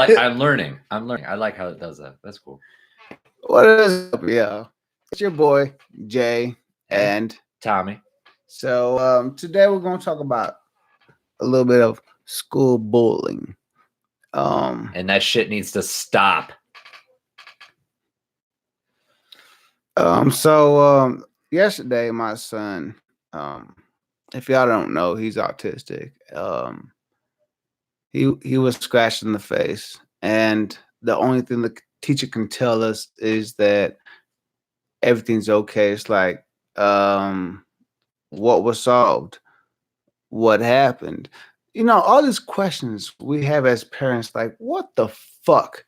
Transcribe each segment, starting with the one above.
I'm learning. I'm learning. I like how it does that. That's cool. What is up, yo? It's your boy Jay, And and Tommy. today we're gonna talk about a little bit of school bullying. Um, And that shit needs to stop. Yesterday my son, if y'all don't know, he's autistic. He was scratched in the face, and the only thing the teacher can tell us is that everything's okay. It's like, what was solved? What happened? All these questions we have as parents, like, what the fuck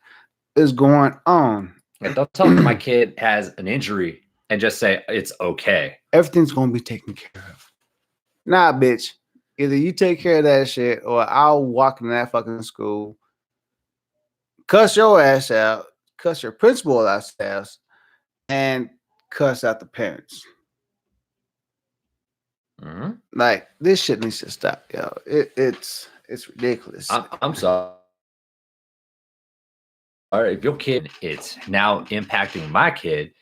is going on? Yeah, don't tell me my kid has an injury and just say it's okay. Everything's gonna be taken care of. Nah, bitch. Either you take care of that shit or I'll walk in that fucking school, cuss your ass out, cuss your principal ass, and cuss out the parents. Mhm. Like, this shit needs to stop, yo. It's ridiculous. I'm sorry. If your kid, it's now impacting my kid.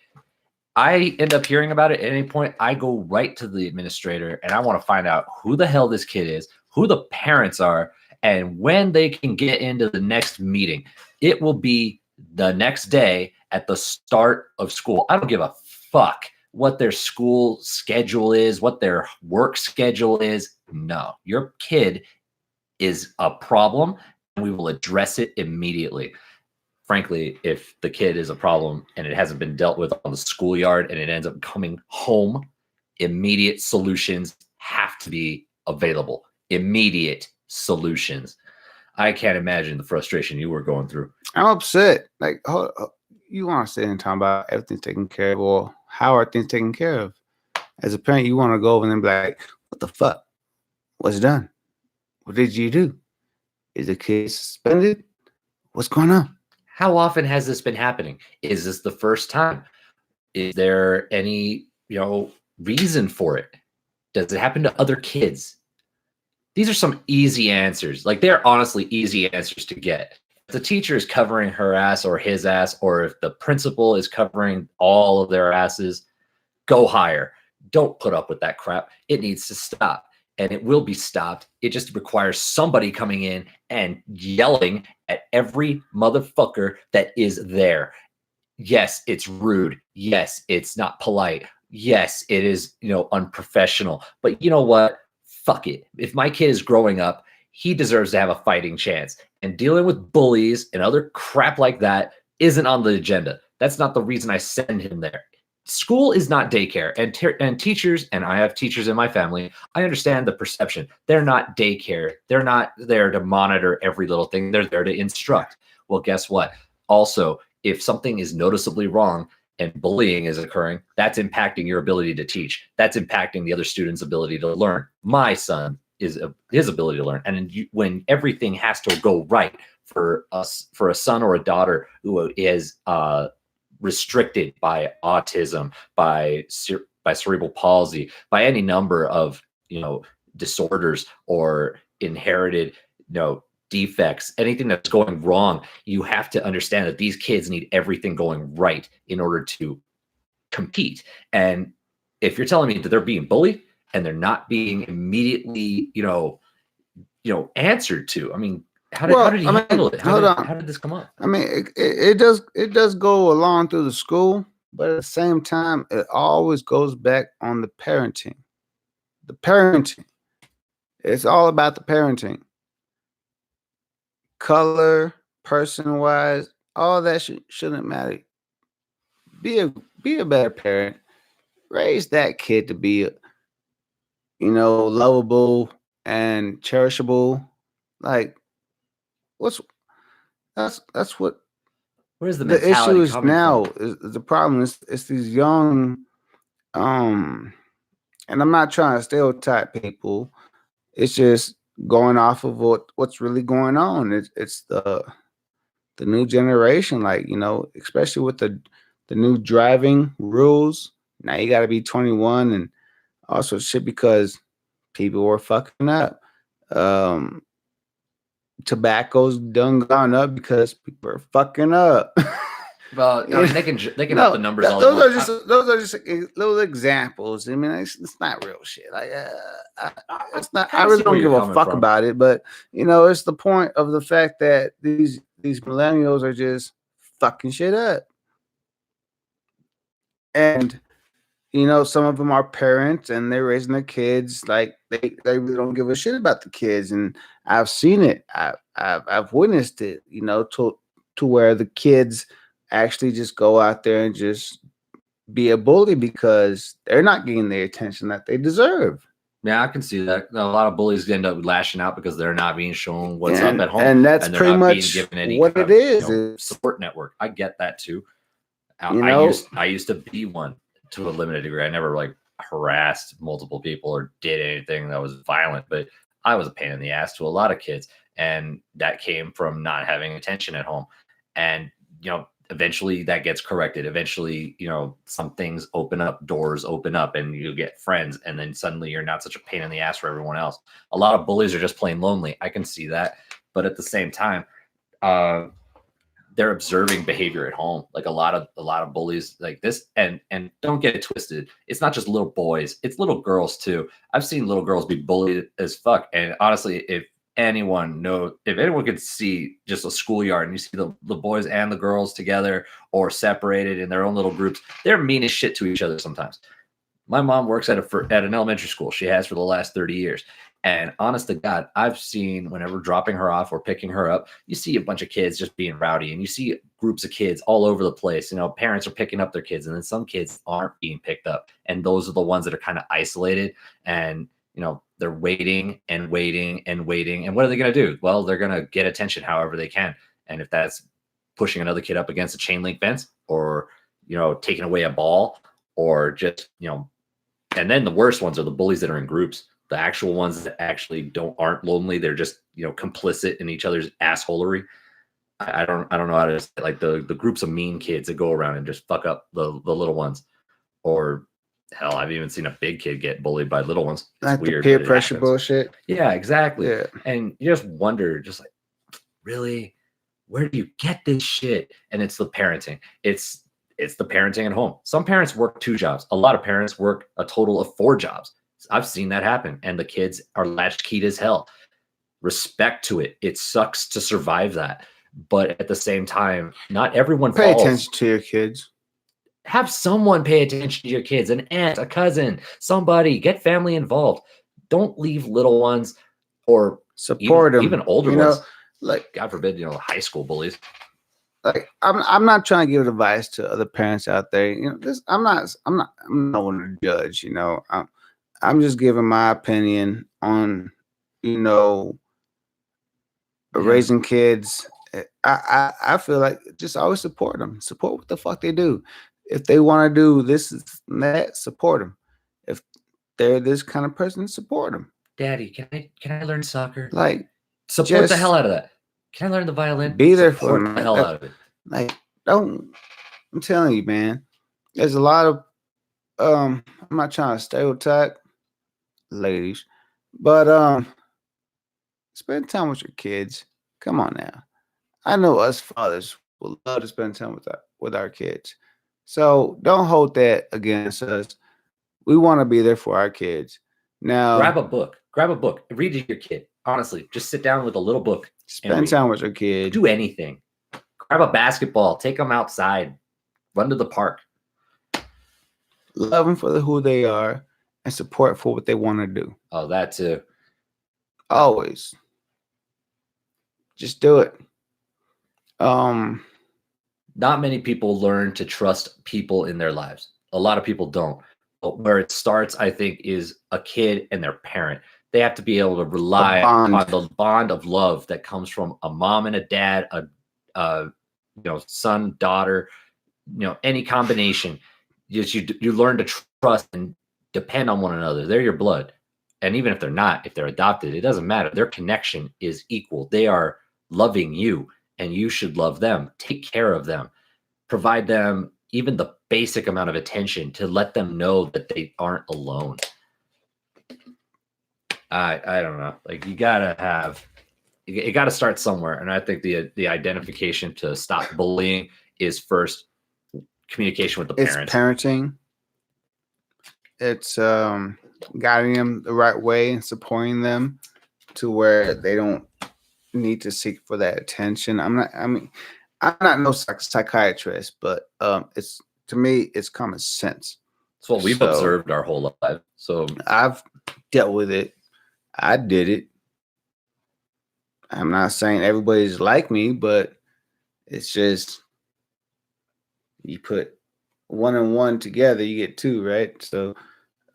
I end up hearing about it at any point. I go right to the administrator and I want to find out who the hell this kid is, who the parents are, and when they can get into the next meeting. It will be the next day at the start of school. I don't give a fuck what their school schedule is, what their work schedule is. No, your kid is a problem and we will address it immediately. Frankly, if the kid is a problem and it hasn't been dealt with on the schoolyard and it ends up coming home, immediate solutions have to be available. Immediate solutions. I can't imagine the frustration you were going through. I'm upset. Like, you want to sit and talk about everything's taken care of, or how are things taken care of? As a parent, you want to go over and be like, what the fuck? What's done? What did you do? Is the kid suspended? What's going on? How often has this been happening? Is this the first time? Is there any, reason for it? Does it happen to other kids? These are some easy answers. Like, they're honestly easy answers to get. If the teacher is covering her ass or his ass, or if the principal is covering all of their asses, go higher. Don't put up with that crap. It needs to stop. And it will be stopped. It just requires somebody coming in and yelling at every motherfucker that is there. Yes, it's rude. Yes, it's not polite. Yes, it is, unprofessional. But you know what? Fuck it. If my kid is growing up, he deserves to have a fighting chance. And dealing with bullies and other crap like that isn't on the agenda. That's not the reason I send him there. School is not daycare, and teachers, and I have teachers in my family. I understand the perception. They're not daycare. They're not there to monitor every little thing. They're there to instruct. Well, guess what? Also, if something is noticeably wrong and bullying is occurring, that's impacting your ability to teach. That's impacting the other students' ability to learn. My son is his ability to learn, and when everything has to go right for us, for a son or a daughter who is restricted by autism, by cerebral palsy, by any number of disorders or inherited defects, anything that's going wrong, you have to understand that these kids need everything going right in order to compete. And if you're telling me that they're being bullied and they're not being immediately answered to, I mean, how did he handle it? How did this come up? I mean, it does go along through the school, but at the same time, it always goes back on the parenting. The parenting. It's all about the parenting. Color, person wise, all that shouldn't matter. Be a better parent. Raise that kid to be, lovable and cherishable. Like, what's that's what Where's the the issue mentality is coming now. from? Is the problem is it's these young, um, and I'm not trying to stereotype people. It's just going off of what's really going on. It's the new generation, like, especially with the new driving rules. Now you got to be 21 and also shit because people were fucking up. Um, tobacco's done gone up because people are fucking up. Well, I mean, they can up the numbers all those they are want. just little examples. I mean, it's not real shit. Like, it's not. I kinda really see where don't you're give a coming fuck from. about it. But it's the point of the fact that these millennials are just fucking shit up, and some of them are parents and they're raising their kids like they really don't give a shit about the kids, and I've seen it. I've witnessed it. To where the kids actually just go out there and just be a bully because they're not getting the attention that they deserve. Yeah, I can see that. A lot of bullies end up lashing out because they're not being shown what's and, up at home, and that's and they're pretty not being much given any what kind it of is. support network. I get that too. You know, I used to be one to a limited degree. I never like harassed multiple people or did anything that was violent, but I was a pain in the ass to a lot of kids, and that came from not having attention at home. And eventually that gets corrected. Eventually, some things open up, doors open up, and you get friends, and then suddenly you're not such a pain in the ass for everyone else. A lot of bullies are just plain lonely. I can see that, but at the same time, they're observing behavior at home. Like a lot of bullies like this, and don't get it twisted. It's not just little boys; it's little girls too. I've seen little girls be bullied as fuck. And honestly, if anyone could see just a schoolyard and you see the boys and the girls together or separated in their own little groups, they're mean as shit to each other sometimes. My mom works at an elementary school. She has for the last 30 years. And honest to God, I've seen whenever dropping her off or picking her up, you see a bunch of kids just being rowdy, and you see groups of kids all over the place. Parents are picking up their kids, and then some kids aren't being picked up. And those are the ones that are kind of isolated, and they're waiting and waiting and waiting. And what are they going to do? Well, they're going to get attention however they can. And if that's pushing another kid up against a chain link fence, or taking away a ball, or just and then the worst ones are the bullies that are in groups. The actual ones that actually aren't lonely. They're just complicit in each other's assholery. I don't know how to say, like the groups of mean kids that go around and just fuck up the little ones. Or hell, I've even seen a big kid get bullied by little ones. It's like weird, the peer pressure bullshit. Yeah, exactly. Yeah. And you just wonder, just like, really, where do you get this shit? And it's the parenting. It's the parenting at home. Some parents work 2 jobs. A lot of parents work a total of 4 jobs. I've seen that happen, and the kids are latchkeyed as hell. Respect to it. It sucks to survive that, but at the same time, not everyone Pay falls. attention to your kids. Have someone pay attention to your kids, an aunt, a cousin, somebody. Get family involved. Don't leave little ones or support them. Even older ones. Like, God forbid, high school bullies. Like, I'm not trying to give advice to other parents out there. I'm not one to judge. I'm just giving my opinion on raising kids. I feel like just always support them. Support what the fuck they do. If they want to do this and that, support them. If they're this kind of person, support them. Daddy, can I learn soccer? Like, support the hell out of that. Can I learn the violin? Be there for them. The hell out of it. Like, I'm telling you, man. There's a lot of I'm not trying to stereotype ladies, but spend time with your kids. Come on now. I know us fathers will love to spend time with our kids. So don't hold that against us. We want to be there for our kids. Now, grab a book. Read to your kid. Honestly, just sit down with a little book. Spend time with your kid. Do anything. Grab a basketball. Take them outside. Run to the park. Love them for who they are and support for what they want to do. Oh, that too. Always. Just do it. Not many people learn to trust people in their lives. A lot of people don't. But where it starts, I think, is a kid and their parent. They have to be able to rely on the bond of love that comes from a mom and a dad, a son, daughter, any combination. You learn to trust and depend on one another. They're your blood. And even if they're not, if they're adopted, it doesn't matter. Their connection is equal. They are loving you, and you should love them. Take care of them. Provide them even the basic amount of attention to let them know that they aren't alone. I don't know. Like, you gotta have it got to start somewhere. And I think the identification to stop bullying is first communication with the It's parents. parenting. It's guiding them the right way and supporting them to where they don't need to seek for that attention. I'm not no psychiatrist, but it's, to me, it's common sense. It's what we've observed our whole life. So I've dealt with it. I did it. I'm not saying everybody's like me, but it's just, you put 1 and 1 together, you get 2, right? So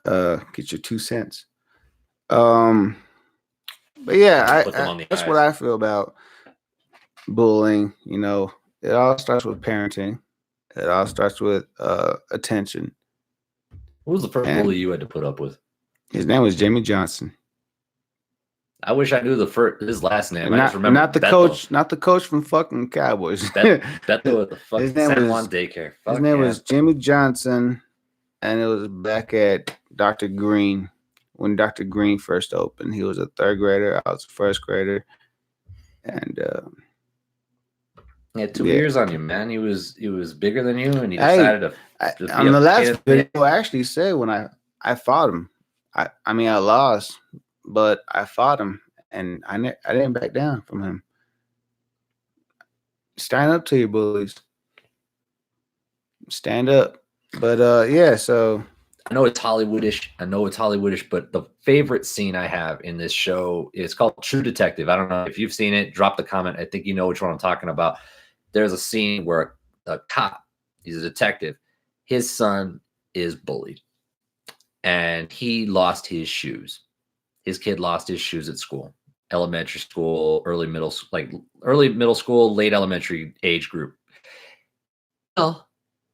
get your 2 cents. But yeah, that's what I feel about bullying. You know, it all starts with parenting. It all starts with attention. Who was the first bully you had to put up with? His name was Jimmy Johnson. I wish I knew his last name. I just remember not the coach, not the coach from fucking Cowboys. Beto at the fucking San Juan daycare. His name was Jimmy Johnson, and it was back at Dr. Green when Dr. Green first opened. He was a 3rd grader. I was a 1st grader, and he had 2 years on you, man. He was bigger than you, and he decided to on the last video, I actually said when I fought him. I mean, I lost, but I fought him, and I didn't back down from him. Stand up to your bullies. Stand up. But yeah, so I know it's Hollywoodish, but the favorite scene I have in this show is called True Detective. I don't know if you've seen it. Drop the comment. I think you know which one I'm talking about. There's a scene where a cop, he's a detective, his son is bullied, and he lost his shoes. His kid lost his shoes at school, elementary school, early middle school, late elementary age group. Well,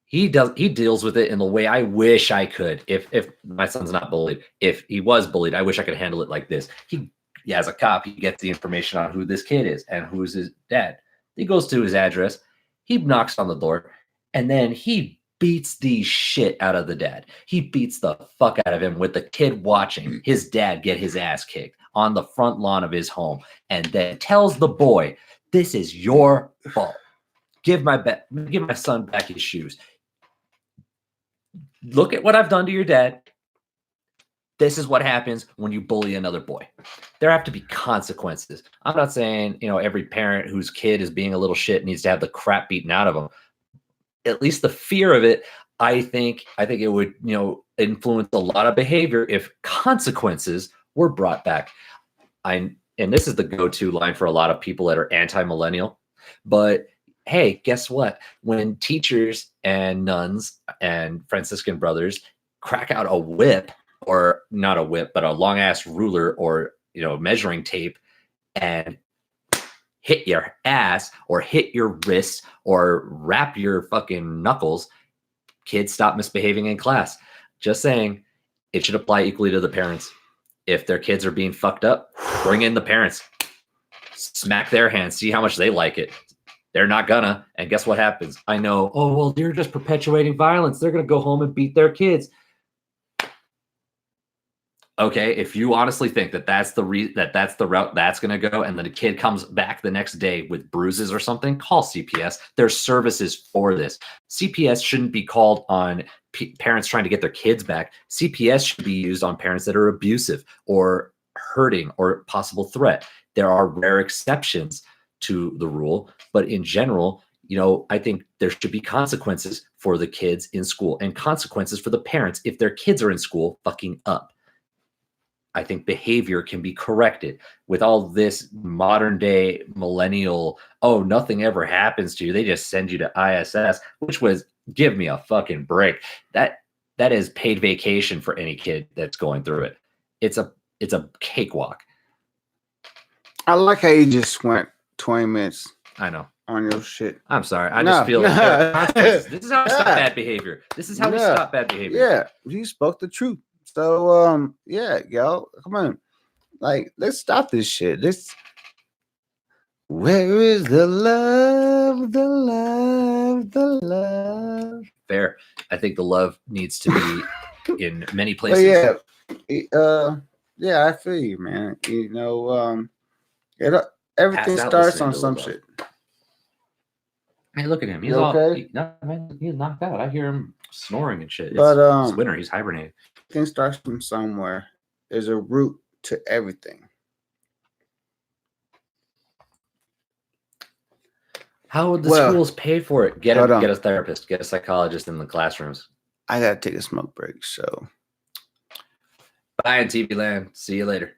he deals with it in the way I wish I could. If my son's not bullied, if he was bullied, I wish I could handle it like this. He as a cop, he gets the information on who this kid is and who's his dad. He goes to his address, he knocks on the door, and then he beats the shit out of the dad. He beats the fuck out of him with the kid watching his dad get his ass kicked on the front lawn of his home, and then tells the boy, "This is your fault. Give my son back his shoes. Look at what I've done to your dad. This is what happens when you bully another boy." There have to be consequences. I'm not saying, every parent whose kid is being a little shit needs to have the crap beaten out of them. At least the fear of it, I think it would, influence a lot of behavior if consequences were brought back. And this is the go-to line for a lot of people that are anti-millennial, but hey, guess what? When teachers and nuns and Franciscan brothers crack out a whip, or not a whip, but a long ass ruler or, measuring tape, and hit your ass or hit your wrists or wrap your fucking knuckles, kids stop misbehaving in class. Just saying, it should apply equally to the parents. If their kids are being fucked up, bring in the parents. Smack their hands, see how much they like it. They're not gonna. And guess what happens? I know, oh, well, they're just perpetuating violence. They're going to go home and beat their kids. Okay, if you honestly think that that's the route that's going to go, and then the kid comes back the next day with bruises or something, call CPS. There's services for this. CPS shouldn't be called on parents trying to get their kids back. CPS should be used on parents that are abusive or hurting or possible threat. There are rare exceptions to the rule, but in general, I think there should be consequences for the kids in school and consequences for the parents if their kids are in school fucking up. I think behavior can be corrected. With all this modern day millennial, oh, nothing ever happens to you, they just send you to ISS, which was, give me a fucking break. That is paid vacation for any kid that's going through it. It's a cakewalk. I like how you just went 20 minutes. I know. On your shit. I'm sorry. I just feel like this is how we stop bad behavior. This is how we stop bad behavior. Yeah, you spoke the truth. So yeah, y'all, come on. Like, let's stop this shit. Where is the love, the love, the love? Fair. I think the love needs to be in many places. But yeah, I feel you, man. everything out starts listening on to some Lil Wayne. shit. Hey, look at him. He's You okay? he's knocked out. I hear him snoring and shit. But It's winter. He's hibernating. everything starts from somewhere. There's a root to everything. How would the Well, schools pay for it? Get hold on. a therapist, get a psychologist in the classrooms. I gotta take a smoke break, so Bye, TV land. See you later.